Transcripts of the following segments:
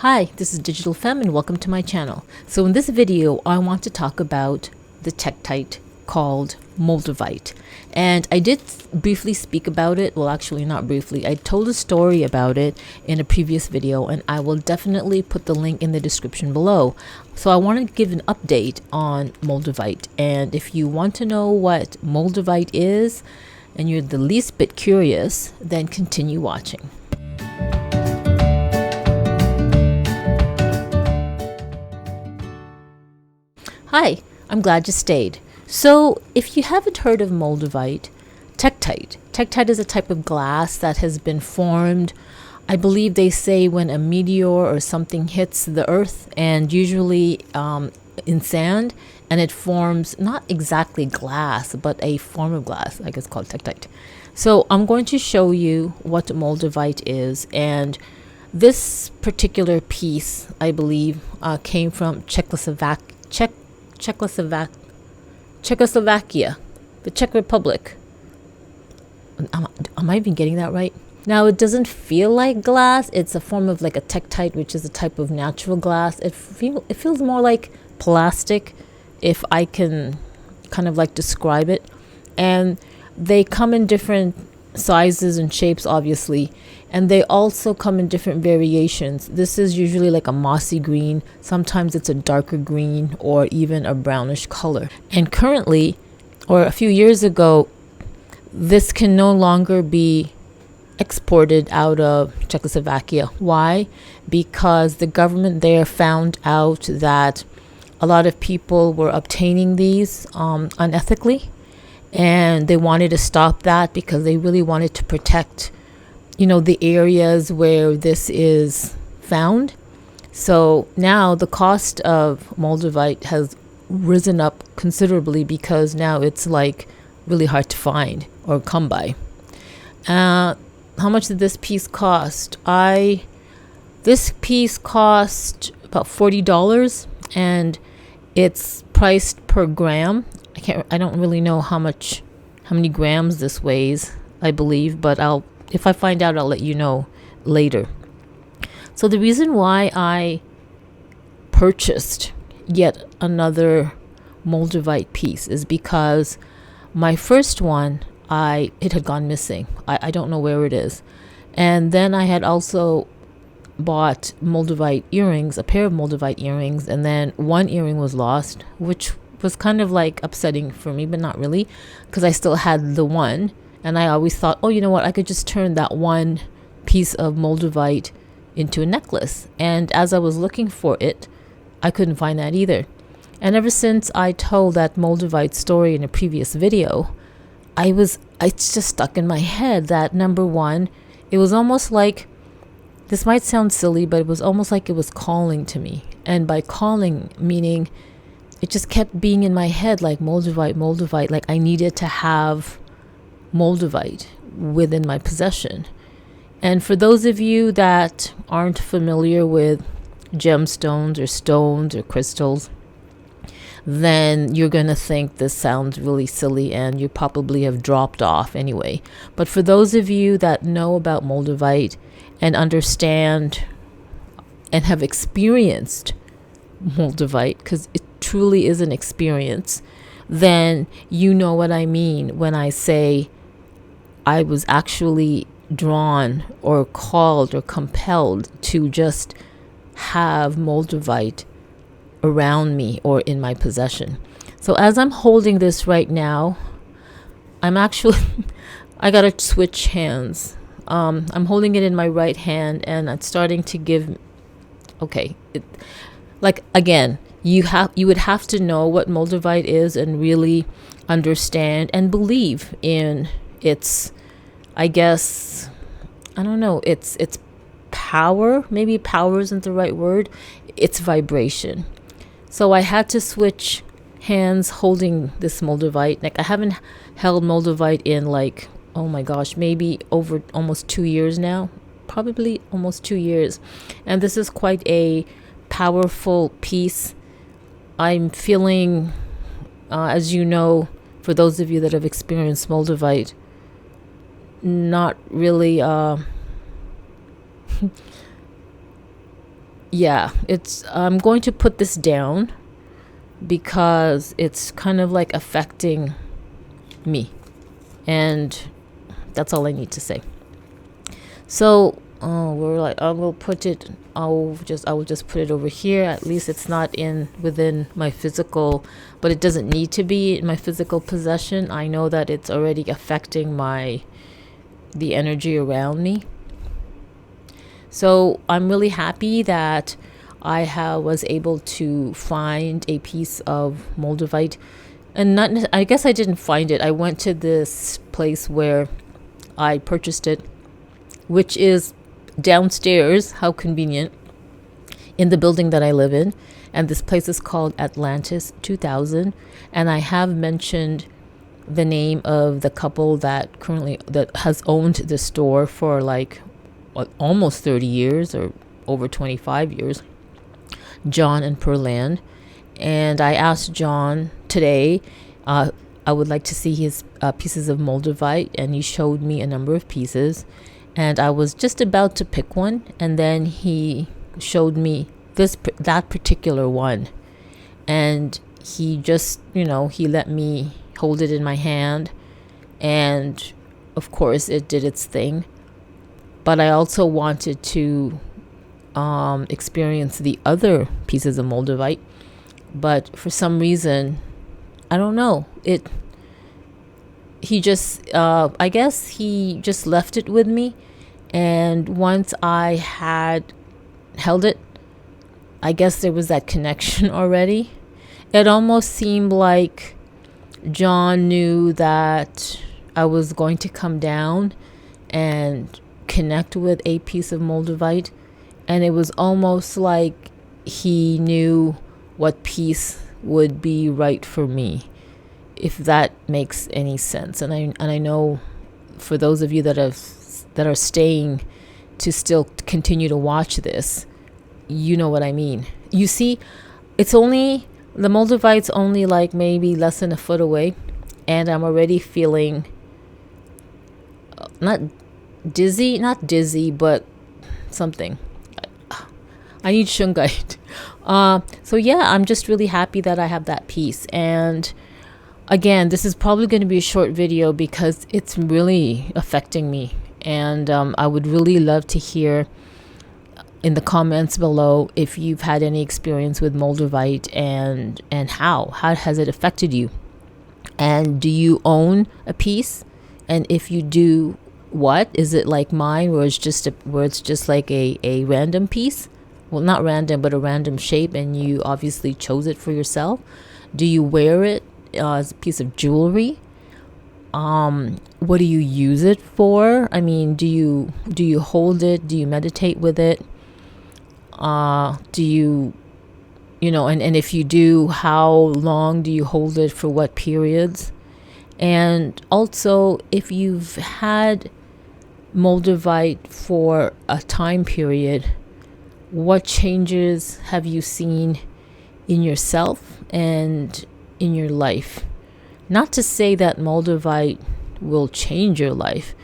Hi, this is DigitalFemme and welcome to my channel. So in this video, I want to talk about the tektite called Moldavite. And I did briefly speak about it. Well, actually not briefly. I told a story about it in a previous video and I will definitely put the link in the description below. So I want to give an update on Moldavite. And if you want to know what Moldavite is and you're the least bit curious, then continue watching. Hi, I'm glad you stayed. So if you haven't heard of Moldavite, tektite is a type of glass that has been formed, I believe they say when a meteor or something hits the earth, and usually in sand, and it forms not exactly glass, but a form of glass, I guess called tektite. So I'm going to show you what Moldavite is, and this particular piece, I believe, came from Czechoslovakia, the Czech Republic. Am I even getting that right? Now, it doesn't feel like glass. It's a form of like a tektite, which is a type of natural glass. It feels more like plastic, if I can kind of like describe it. And they come in different sizes and shapes, obviously, and they also come in different variations. This is usually like a mossy green, sometimes it's a darker green or even a brownish color. And currently, or a few years ago, this can no longer be exported out of Czechoslovakia. Why? Because the government there found out that a lot of people were obtaining these unethically. And they wanted to stop that because they really wanted to protect, the areas where this is found. So now the cost of Moldavite has risen up considerably because now it's like really hard to find or come by. How much did this piece cost? This piece cost about $40 and it's priced per gram. I don't really know how many grams this weighs, I believe, but if I find out, I'll let you know later. So the reason why I purchased yet another Moldavite piece is because my first one, it had gone missing. I don't know where it is. And then I had also bought Moldavite earrings, a pair of Moldavite earrings, and then one earring was lost, which was kind of like upsetting for me, but not really, because I still had the one. And I always thought, oh, you know what, I could just turn that one piece of Moldavite into a necklace. And as I was looking for it, I couldn't find that either. And ever since I told that Moldavite story in a previous video, it's just stuck in my head that number one, it was almost like, this might sound silly, but it was almost like it was calling to me. And by calling, meaning it just kept being in my head, like Moldavite, like I needed to have Moldavite within my possession. And for those of you that aren't familiar with gemstones or stones or crystals, then you're going to think this sounds really silly and you probably have dropped off anyway. But for those of you that know about Moldavite and understand and have experienced Moldavite, because it truly is an experience, then you know what I mean when I say I was actually drawn or called or compelled to just have Moldavite around me or in my possession. So as I'm holding this right now, I'm actually I gotta switch hands. I'm holding it in my right hand and it's starting to give again, you would have to know what Moldavite is and really understand and believe in its, I guess, I don't know, its power. Maybe power isn't the right word. Its vibration. So I had to switch hands holding this Moldavite. Like I haven't held Moldavite in like, oh my gosh, maybe over almost 2 years now. Probably almost 2 years. And this is quite a powerful piece. I'm feeling, as you know, for those of you that have experienced Moldavite, not really yeah, I'm going to put this down because it's kind of like affecting me, and that's all I need to say. So we're like, I will just put it over here. At least it's not within my physical, but it doesn't need to be in my physical possession. I know that it's already affecting the energy around me. So I'm really happy that was able to find a piece of Moldavite, and I guess I didn't find it. I went to this place where I purchased it, which is downstairs. How convenient, in the building that I live in. And this place is called Atlantis 2000. And I have mentioned the name of the couple that has owned the store for like almost 30 years or over 25 years, John and Perlan. And I asked John today, I would like to see his pieces of Moldavite, and he showed me a number of pieces. And I was just about to pick one, and then he showed me that particular one. And he just, he let me hold it in my hand. And of course, it did its thing. But I also wanted to experience the other pieces of Moldavite. But for some reason, I don't know, he just, I guess he just left it with me. And once I had held it, I guess there was that connection already. It almost seemed like John knew that I was going to come down and connect with a piece of Moldavite. And it was almost like he knew what piece would be right for me, if that makes any sense. And I know for those of you that are staying to still continue to watch this, you know what I mean. You see, the Moldavite's only like maybe less than a foot away, and I'm already feeling not dizzy, but something. I need shungite. So yeah, I'm just really happy that I have that piece. And again, this is probably going to be a short video because it's really affecting me. And I would really love to hear in the comments below if you've had any experience with Moldavite, and how has it affected you? And do you own a piece? And if you do, what is it like mine, where it's just like a random piece? Well, not random, but a random shape, and you obviously chose it for yourself. Do you wear it as a piece of jewelry? What do you use it for? I mean, do you hold it? Do you meditate with it? Do you, and if you do, how long do you hold it, for what periods? And also, if you've had Moldavite for a time period, what changes have you seen in yourself and in your life? Not to say that Moldavite will change your life.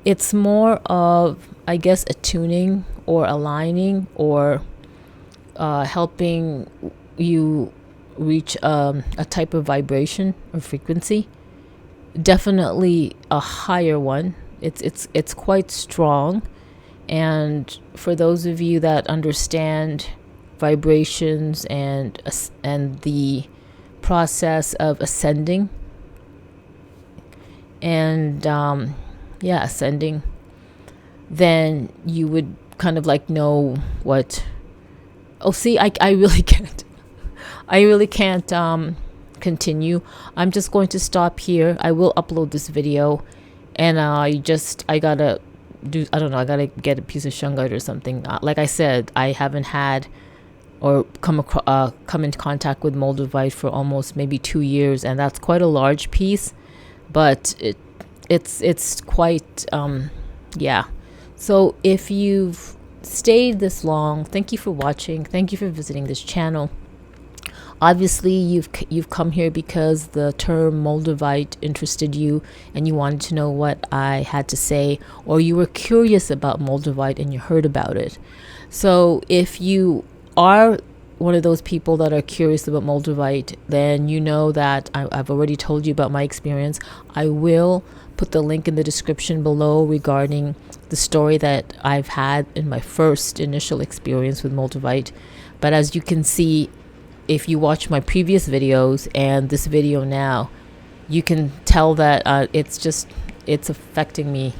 It's more of, I guess, attuning or aligning or helping you reach a type of vibration or frequency. Definitely a higher one. It's quite strong. And for those of you that understand vibrations and the process of ascending, and ascending, then you would kind of like know what. Oh, see, I really can't. I really can't continue. I'm just going to stop here. I will upload this video, and I gotta get a piece of shungite or something. Like I said, I haven't had or come into contact with Moldavite for almost maybe 2 years, and that's quite a large piece. But it's quite yeah. So if you've stayed this long, thank you for watching. Thank you for visiting this channel. Obviously, you've come here because the term Moldavite interested you and you wanted to know what I had to say, or you were curious about Moldavite and you heard about it. So if you are one of those people that are curious about Moldavite, then you know that I've already told you about my experience. I will put the link in the description below regarding the story that I've had in my first initial experience with Moldavite. But as you can see, if you watch my previous videos and this video now, you can tell that it's affecting me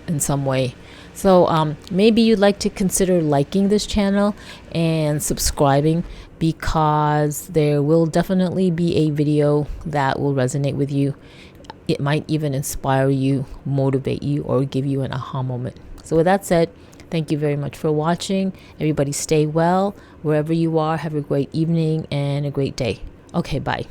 in some way. So maybe you'd like to consider liking this channel and subscribing, because there will definitely be a video that will resonate with you. It might even inspire you, motivate you, or give you an aha moment. So with that said, thank you very much for watching. Everybody stay well. Wherever you are, have a great evening and a great day. Okay, bye.